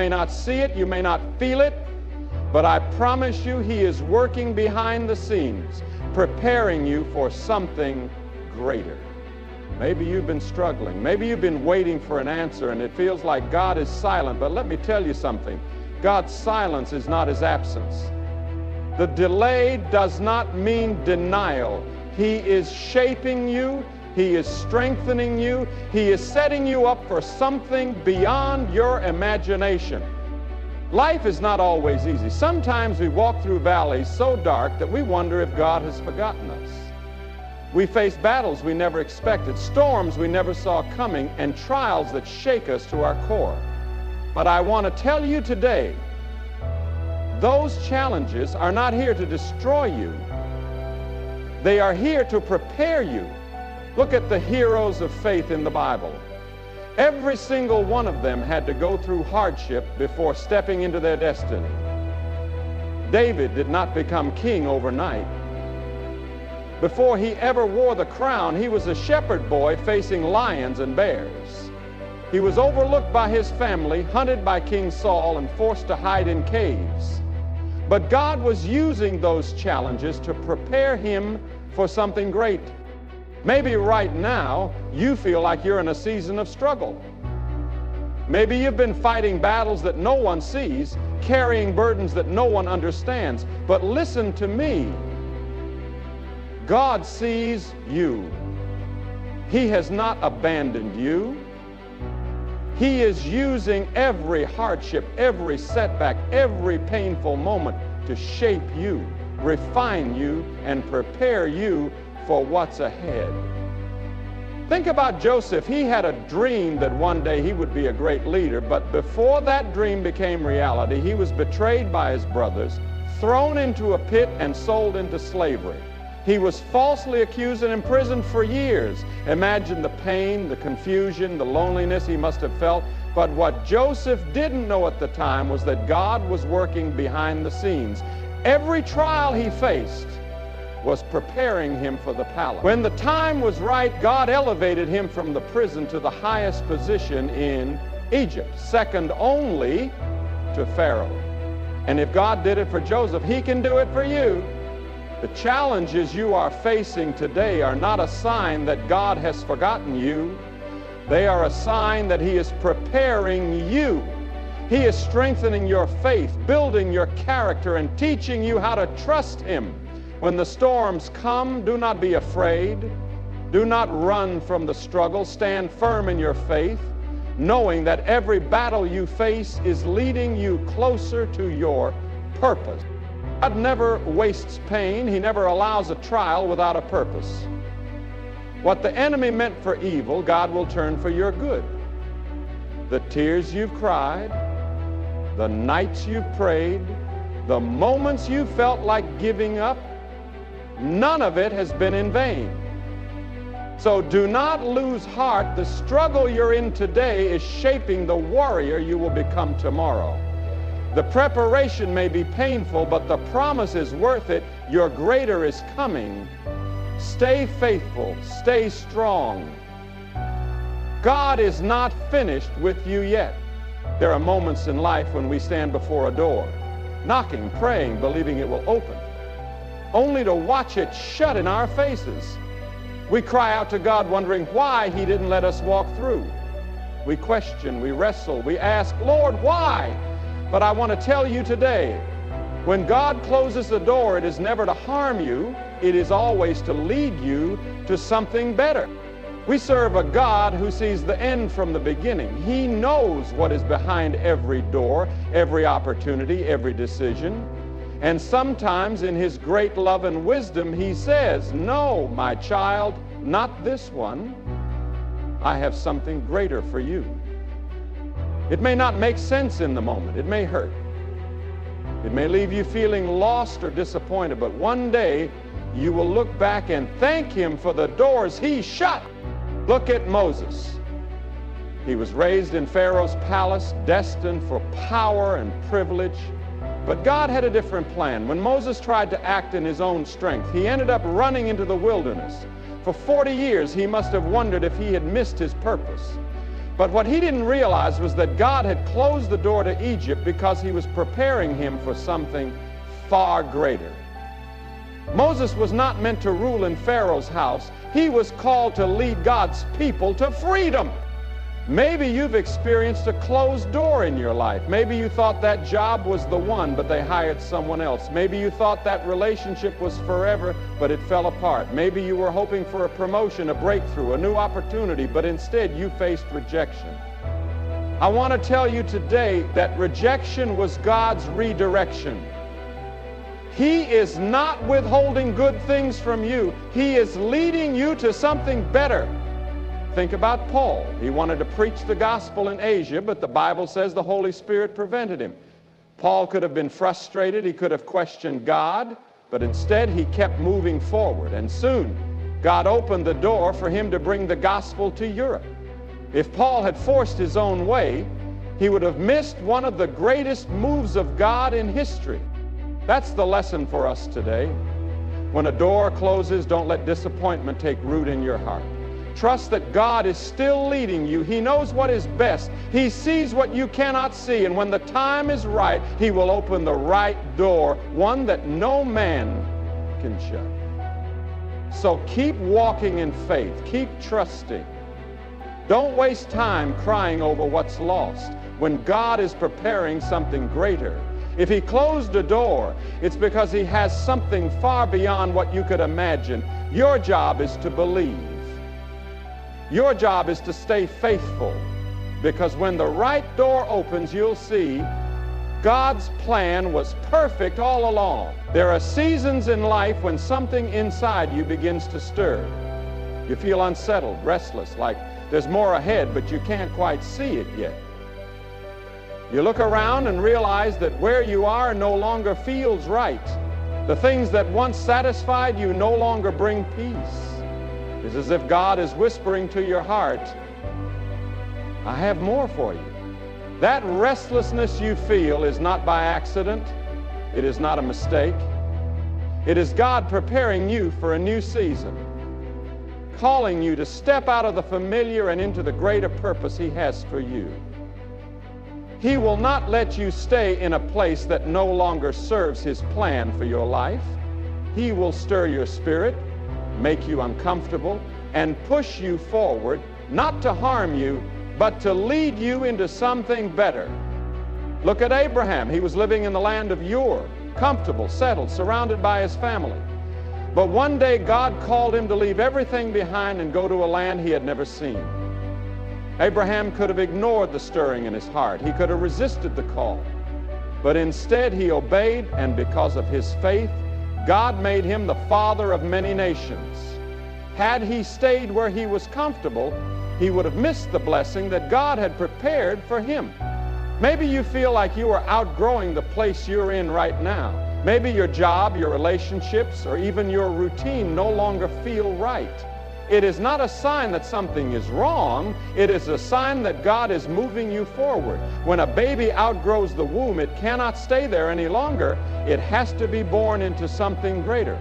may not see it, you may not feel it, but I promise you He is working behind the scenes, preparing you for something greater. Maybe you've been struggling. Maybe you've been waiting for an answer and it feels like God is silent. But let me tell you something. God's silence is not His absence. The delay does not mean denial. He is shaping you. He is strengthening you. He is setting you up for something beyond your imagination. Life is not always easy. Sometimes we walk through valleys so dark that we wonder if God has forgotten us. We face battles we never expected, storms we never saw coming, and trials that shake us to our core. But I want to tell you today, those challenges are not here to destroy you. They are here to prepare you. Look at the heroes of faith in the Bible. Every single one of them had to go through hardship before stepping into their destiny. David did not become king overnight. Before he ever wore the crown, he was a shepherd boy facing lions and bears. He was overlooked by his family, hunted by King Saul, and forced to hide in caves. But God was using those challenges to prepare him for something great. Maybe right now you feel like you're in a season of struggle. Maybe you've been fighting battles that no one sees, carrying burdens that no one understands. But listen to me. God sees you. He has not abandoned you. He is using every hardship, every setback, every painful moment to shape you, refine you, and prepare you for what's ahead. Think about Joseph. He had a dream that one day he would be a great leader, but before that dream became reality, he was betrayed by his brothers, thrown into a pit, and sold into slavery. He was falsely accused and imprisoned for years. Imagine the pain, the confusion, the loneliness he must have felt. But what Joseph didn't know at the time was that God was working behind the scenes. Every trial he faced was preparing him for the palace. When the time was right, God elevated him from the prison to the highest position in Egypt, second only to Pharaoh. And if God did it for Joseph, He can do it for you. The challenges you are facing today are not a sign that God has forgotten you. They are a sign that He is preparing you. He is strengthening your faith, building your character, and teaching you how to trust Him. When the storms come, do not be afraid. Do not run from the struggle. Stand firm in your faith, knowing that every battle you face is leading you closer to your purpose. God never wastes pain. He never allows a trial without a purpose. What the enemy meant for evil, God will turn for your good. The tears you've cried, the nights you've prayed, the moments you felt like giving up, none of it has been in vain. So do not lose heart. The struggle you're in today is shaping the warrior you will become tomorrow. The preparation may be painful, but the promise is worth it. Your greater is coming. Stay faithful. Stay strong. God is not finished with you yet. There are moments in life when we stand before a door, knocking, praying, believing it will open, only to watch it shut in our faces. We cry out to God wondering why He didn't let us walk through. We question, we wrestle, we ask, Lord, why? But I want to tell you today, when God closes the door, it is never to harm you. It is always to lead you to something better. We serve a God who sees the end from the beginning. He knows what is behind every door, every opportunity, every decision. And sometimes in His great love and wisdom, He says, no, my child, not this one. I have something greater for you. It may not make sense in the moment. It may hurt. It may leave you feeling lost or disappointed, but one day you will look back and thank Him for the doors He shut. Look at Moses. He was raised in Pharaoh's palace, destined for power and privilege. But God had a different plan. When Moses tried to act in his own strength, he ended up running into the wilderness. For 40 years, he must have wondered if he had missed his purpose. But what he didn't realize was that God had closed the door to Egypt because he was preparing him for something far greater. Moses was not meant to rule in Pharaoh's house. He was called to lead God's people to freedom. Maybe you've experienced a closed door in your life. Maybe you thought that job was the one, but they hired someone else. Maybe you thought that relationship was forever, but it fell apart. Maybe you were hoping for a promotion, a breakthrough, a new opportunity, but instead you faced rejection. I want to tell you today that rejection was God's redirection. He is not withholding good things from you. He is leading you to something better. Think about Paul. He wanted to preach the gospel in Asia, but the Bible says the Holy Spirit prevented him. Paul could have been frustrated. He could have questioned God, but instead he kept moving forward. And soon God opened the door for him to bring the gospel to Europe. If Paul had forced his own way, he would have missed one of the greatest moves of God in history. That's the lesson for us today. When a door closes, don't let disappointment take root in your heart. Trust that God is still leading you. He knows what is best. He sees what you cannot see, and when the time is right, He will open the right door, one that no man can shut. So keep walking in faith. Keep trusting. Don't waste time crying over what's lost when God is preparing something greater. If He closed a door, it's because He has something far beyond what you could imagine. Your job is to believe. Your job is to stay faithful, because when the right door opens, you'll see God's plan was perfect all along. There are seasons in life when something inside you begins to stir. You feel unsettled, restless, like there's more ahead, but you can't quite see it yet. You look around and realize that where you are no longer feels right. The things that once satisfied you no longer bring peace. It's as if God is whispering to your heart, I have more for you. That restlessness you feel is not by accident. It is not a mistake. It is God preparing you for a new season, calling you to step out of the familiar and into the greater purpose He has for you. He will not let you stay in a place that no longer serves His plan for your life. He will stir your spirit, make you uncomfortable, and push you forward, not to harm you, but to lead you into something better. Look at Abraham. He was living in the land of Ur, comfortable, settled, surrounded by his family. But one day God called him to leave everything behind and go to a land he had never seen. Abraham could have ignored the stirring in his heart. He could have resisted the call. But instead he obeyed, and because of his faith, God made him the father of many nations. Had he stayed where he was comfortable, he would have missed the blessing that God had prepared for him. Maybe you feel like you are outgrowing the place you're in right now. Maybe your job, your relationships, or even your routine no longer feel right. It is not a sign that something is wrong. It is a sign that God is moving you forward. When a baby outgrows the womb, it cannot stay there any longer. It has to be born into something greater.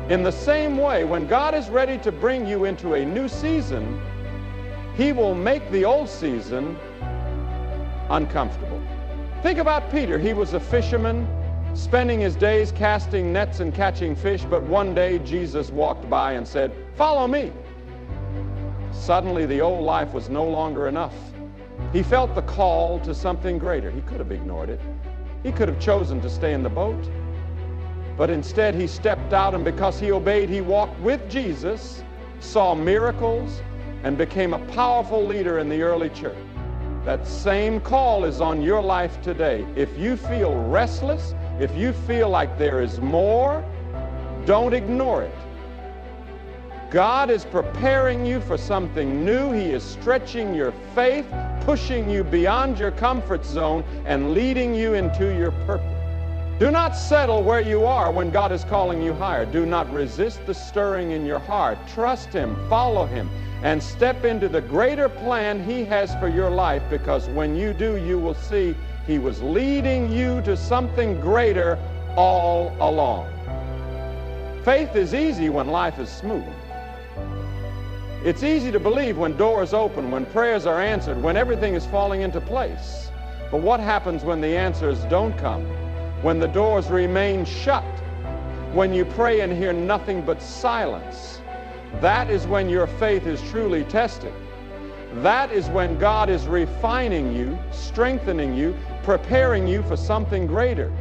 In the same way, when God is ready to bring you into a new season, He will make the old season uncomfortable. Think about Peter. He was a fisherman, spending his days casting nets and catching fish, but one day Jesus walked by and said, "Follow me." Suddenly the old life was no longer enough. He felt the call to something greater. He could have ignored it. He could have chosen to stay in the boat. But instead he stepped out, and because he obeyed, he walked with Jesus, saw miracles, and became a powerful leader in the early church. That same call is on your life today. If you feel restless, if you feel like there is more, don't ignore it. God is preparing you for something new. He is stretching your faith, pushing you beyond your comfort zone, and leading you into your purpose. Do not settle where you are when God is calling you higher. Do not resist the stirring in your heart. Trust Him, follow Him, and step into the greater plan He has for your life, because when you do, you will see He was leading you to something greater all along. Faith is easy when life is smooth. It's easy to believe when doors open, when prayers are answered, when everything is falling into place. But what happens when the answers don't come? When the doors remain shut? When you pray and hear nothing but silence? That is when your faith is truly tested. That is when God is refining you, strengthening you, preparing you for something greater.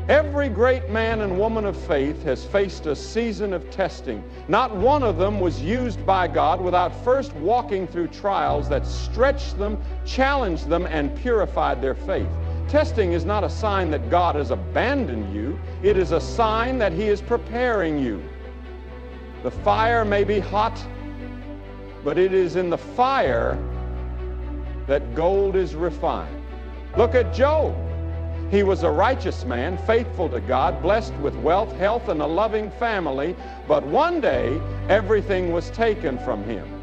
Every great man and woman of faith has faced a season of testing. Not one of them was used by God without first walking through trials that stretched them, challenged them, and purified their faith. Testing is not a sign that God has abandoned you. It is a sign that He is preparing you. The fire may be hot, but it is in the fire that gold is refined. Look at Job. He was a righteous man, faithful to God, blessed with wealth, health, and a loving family, but one day everything was taken from him.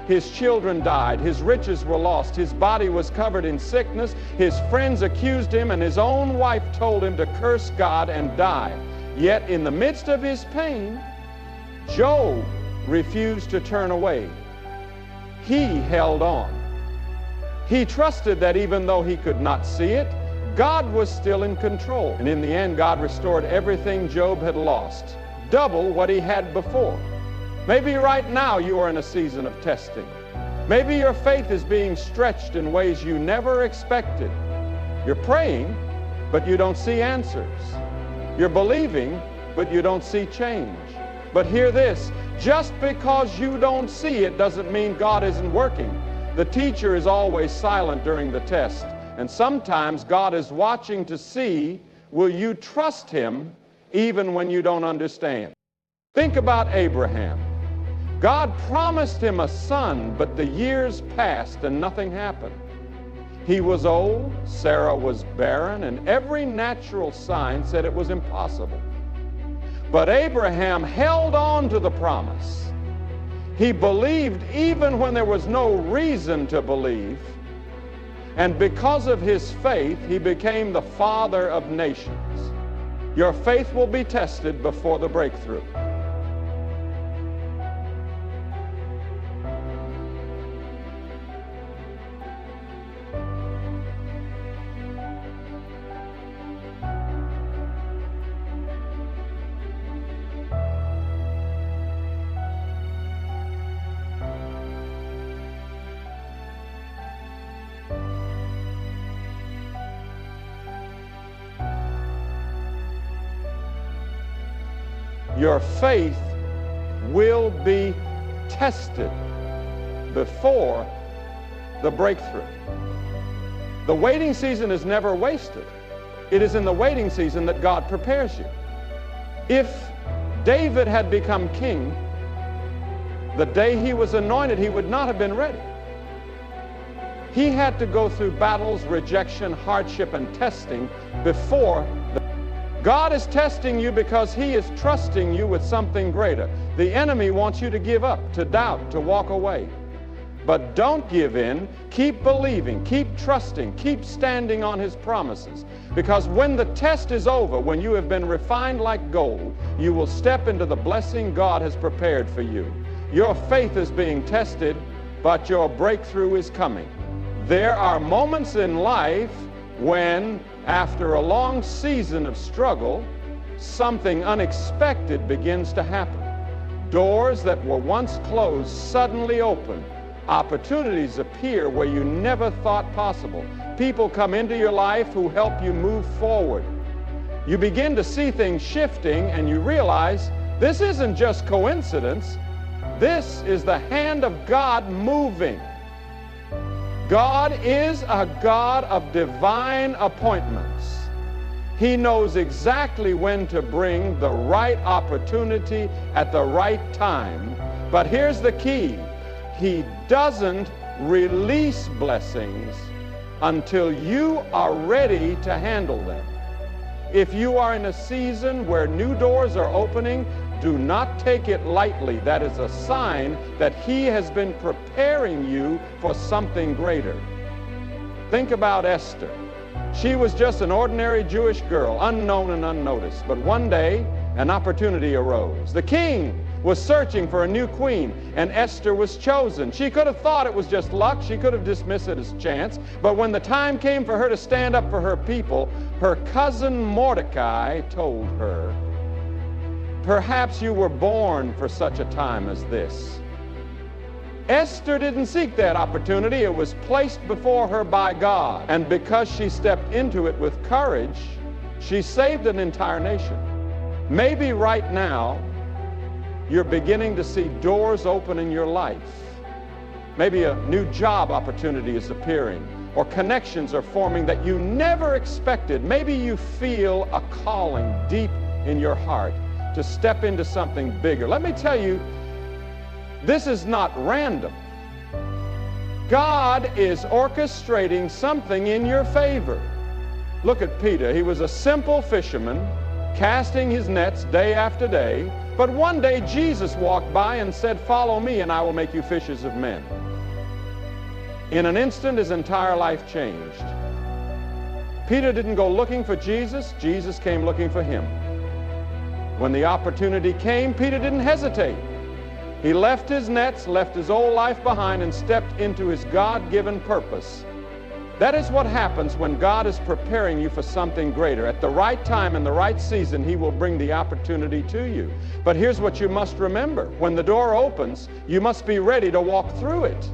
His children died, his riches were lost, his body was covered in sickness, his friends accused him, and his own wife told him to curse God and die. Yet in the midst of his pain, Job refused to turn away. He held on. He trusted that even though he could not see it, God was still in control. And in the end, God restored everything Job had lost, double what he had before. Maybe right now you are in a season of testing. Maybe your faith is being stretched in ways you never expected. You're praying, but you don't see answers. You're believing, but you don't see change. But hear this, just because you don't see it doesn't mean God isn't working. The teacher is always silent during the test, and sometimes God is watching to see, will you trust Him even when you don't understand? Think about Abraham. God promised him a son, but the years passed and nothing happened. He was old, Sarah was barren, and every natural sign said it was impossible. But Abraham held on to the promise. He believed even when there was no reason to believe. And because of his faith, he became the father of nations. Your faith will be tested before the breakthrough. Your faith will be tested before the breakthrough. The waiting season is never wasted. It is in the waiting season that God prepares you. If David had become king, the day he was anointed, he would not have been ready. He had to go through battles, rejection, hardship, and testing before God is testing you because He is trusting you with something greater. The enemy wants you to give up, to doubt, to walk away. But don't give in. Keep believing, keep trusting, keep standing on His promises. Because when the test is over, when you have been refined like gold, you will step into the blessing God has prepared for you. Your faith is being tested, but your breakthrough is coming. There are moments in life when, after a long season of struggle, something unexpected begins to happen. Doors that were once closed suddenly open. Opportunities appear where you never thought possible. People come into your life who help you move forward. You begin to see things shifting, and you realize this isn't just coincidence. This is the hand of God moving. God is a God of divine appointments. He knows exactly when to bring the right opportunity at the right time. But here's the key. He doesn't release blessings until you are ready to handle them. If you are in a season where new doors are opening, do not take it lightly. That is a sign that He has been preparing you for something greater. Think about Esther. She was just an ordinary Jewish girl, unknown and unnoticed. But one day, an opportunity arose. The king was searching for a new queen, and Esther was chosen. She could have thought it was just luck. She could have dismissed it as chance. But when the time came for her to stand up for her people, her cousin Mordecai told her, "Perhaps you were born for such a time as this." Esther didn't seek that opportunity. It was placed before her by God. And because she stepped into it with courage, she saved an entire nation. Maybe right now, you're beginning to see doors open in your life. Maybe a new job opportunity is appearing, or connections are forming that you never expected. Maybe you feel a calling deep in your heart to step into something bigger. Let me tell you, this is not random. God is orchestrating something in your favor. Look at Peter. He was a simple fisherman, casting his nets day after day. But one day Jesus walked by and said, "Follow me and I will make you fishers of men." In an instant, his entire life changed. Peter didn't go looking for Jesus. Jesus came looking for him. When the opportunity came, Peter didn't hesitate. He left his nets, left his old life behind, and stepped into his God-given purpose. That is what happens when God is preparing you for something greater. At the right time and the right season, He will bring the opportunity to you. But here's what you must remember. When the door opens, you must be ready to walk through it.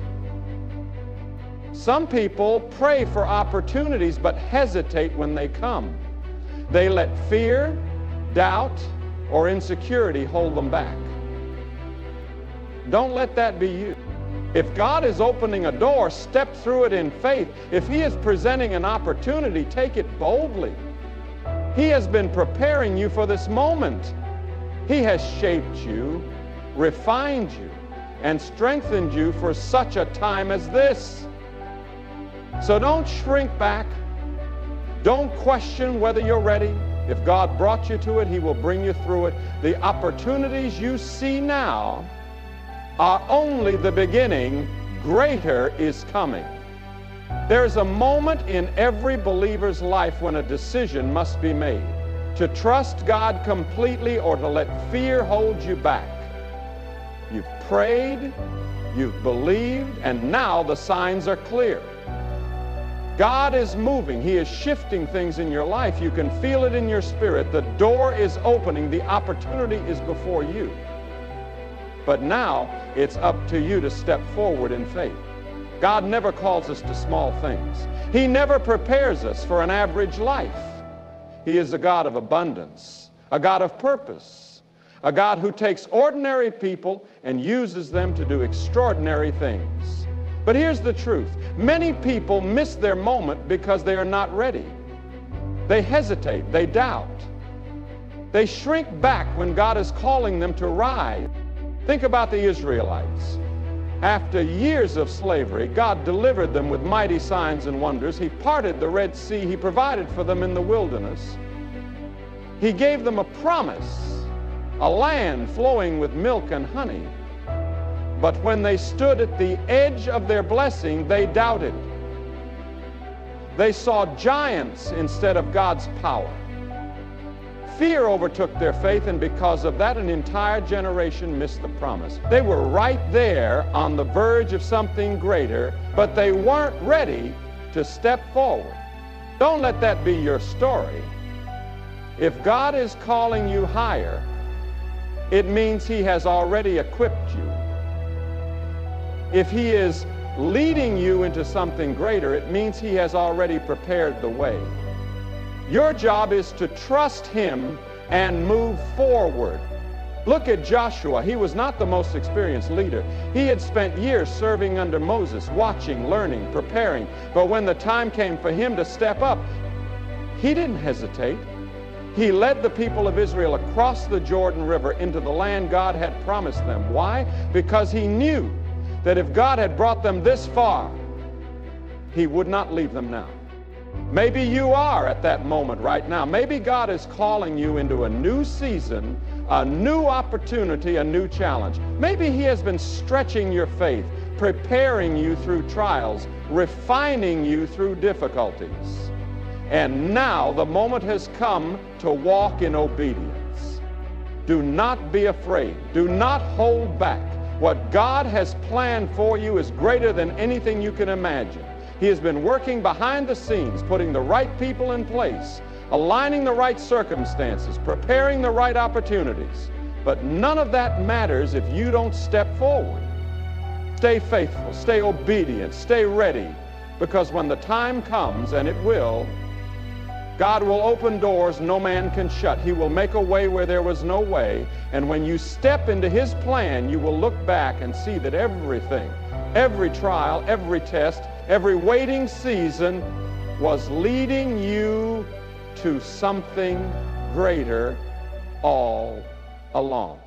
Some people pray for opportunities but hesitate when they come. They let fear, doubt, or insecurity hold them back. Don't let that be you. If God is opening a door, step through it in faith. If He is presenting an opportunity, take it boldly. He has been preparing you for this moment. He has shaped you, refined you, and strengthened you for such a time as this. So don't shrink back. Don't question whether you're ready. If God brought you to it, He will bring you through it. The opportunities you see now are only the beginning. Greater is coming. There's a moment in every believer's life when a decision must be made, to trust God completely or to let fear hold you back. You've prayed, you've believed, and now the signs are clear. God is moving. He is shifting things in your life. You can feel it in your spirit. The door is opening. The opportunity is before you. But now it's up to you to step forward in faith. God never calls us to small things. He never prepares us for an average life. He is a God of abundance, a God of purpose, a God who takes ordinary people and uses them to do extraordinary things. But here's the truth. Many people miss their moment because they are not ready. They hesitate, they doubt. They shrink back when God is calling them to rise. Think about the Israelites. After years of slavery, God delivered them with mighty signs and wonders. He parted the Red Sea. He provided for them in the wilderness. He gave them a promise, a land flowing with milk and honey. But when they stood at the edge of their blessing, they doubted. They saw giants instead of God's power. Fear overtook their faith, and because of that, an entire generation missed the promise. They were right there on the verge of something greater, but they weren't ready to step forward. Don't let that be your story. If God is calling you higher, it means He has already equipped you. If He is leading you into something greater, it means He has already prepared the way. Your job is to trust Him and move forward. Look at Joshua. He was not the most experienced leader. He had spent years serving under Moses, watching, learning, preparing. But when the time came for him to step up, he didn't hesitate. He led the people of Israel across the Jordan River into the land God had promised them. Why? Because he knew that if God had brought them this far, He would not leave them now. Maybe you are at that moment right now. Maybe God is calling you into a new season, a new opportunity, a new challenge. Maybe He has been stretching your faith, preparing you through trials, refining you through difficulties. And now the moment has come to walk in obedience. Do not be afraid. Do not hold back. What God has planned for you is greater than anything you can imagine. He has been working behind the scenes, putting the right people in place, aligning the right circumstances, preparing the right opportunities. But none of that matters if you don't step forward. Stay faithful, stay obedient, stay ready, because when the time comes, and it will, God will open doors no man can shut. He will make a way where there was no way. And when you step into His plan, you will look back and see that everything, every trial, every test, every waiting season was leading you to something greater all along.